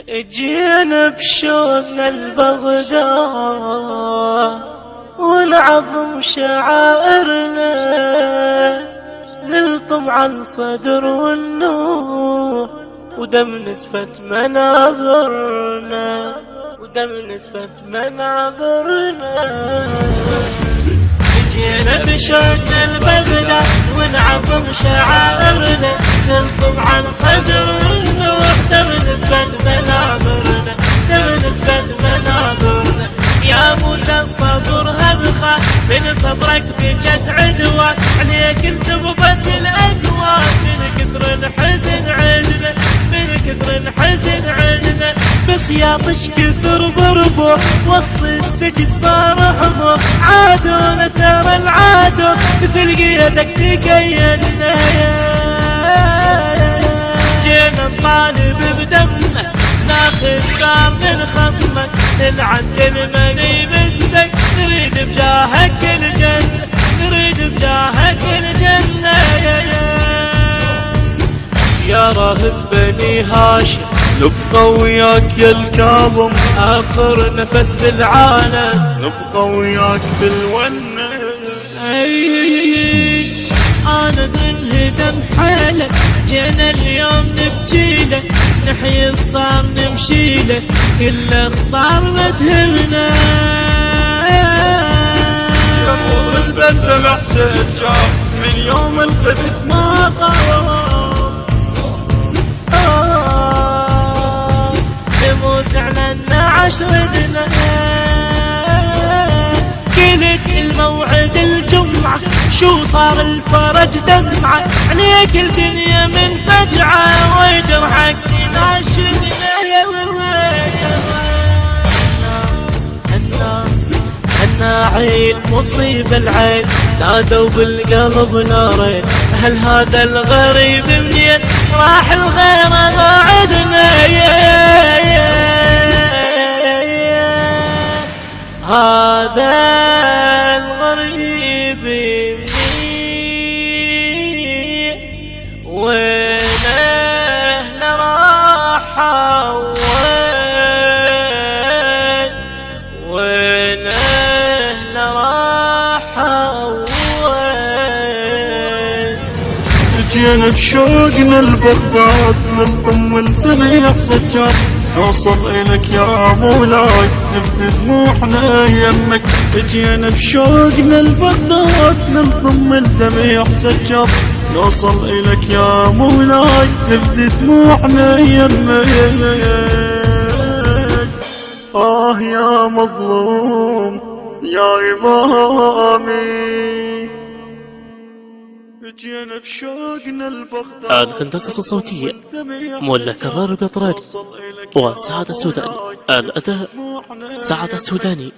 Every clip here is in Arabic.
جينا بشوقنا البغداد ونعظم شعائرنا، نلطم عن صدر والنور ودم نسفت منابرنا، ودم نسفت منابرنا. جينا بشوقنا البغداد ونعظم شعائرنا، نلطم عن صدر والنور دم نسفت منابرنا، دم نسفت منابرنا. يا موسى الصبر هبخة من صبرك بجت عدوى، عليك انتبضت الأكوان من كثر الحزن عندنا، من كثر الحزن عندنا. بسياطش كثر ضربه وسط السجن صار حمو، عادونا ترى العادو تلقي يدك تكيدنا. جينا نطالب بدمه ناخذ ثار من خصمك، نعدل مني بدك نريد بجاهك الجنة، نريد بجاهك الجنة. يا راهب بني هاشم نبقى وياك يا الكاظم، آخر نفس بالعالم نبقى وياك بالونة. أنا بالهدم حالك جينا اليوم نبجيلك، نحيي الصار نمشيلك كل الصار ما تهمنا. يا نور البلد محسن جار من يوم القدس ما قام نموت علنا عشرتنا. قلت الموعد الجمعة شو صار الفرج دمعة، عليك الدنيا من فجعة ويجرحك ناشدنا. يا عين مصيب العين نادوا بالقلب نارين، هل هذا الغريب منين راح الغير بعدنا. هذا الغريب منين وين اهل راحوا، وين اهل راحوا. جينا بشوقنا البغداد نلطم والدمع سجاد، نوصل إلك يا مولاي نفدي دموعنا يمك. جينا بشوقنا البغداد نلطم الدمع سجاد، نوصل إلك يا مولاي نفدي دموعنا يمك. يا مظلوم يا إمامي، جينا بشوقنا البغداد. الهندسة الصوتية مولى كرار القطراني وسعد السوداني، الأداء سعد السوداني،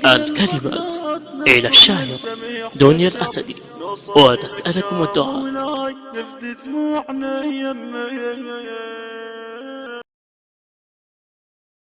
الكلمات إلى الشاعر دنيا الأسدي، ونسألكم الدعاء.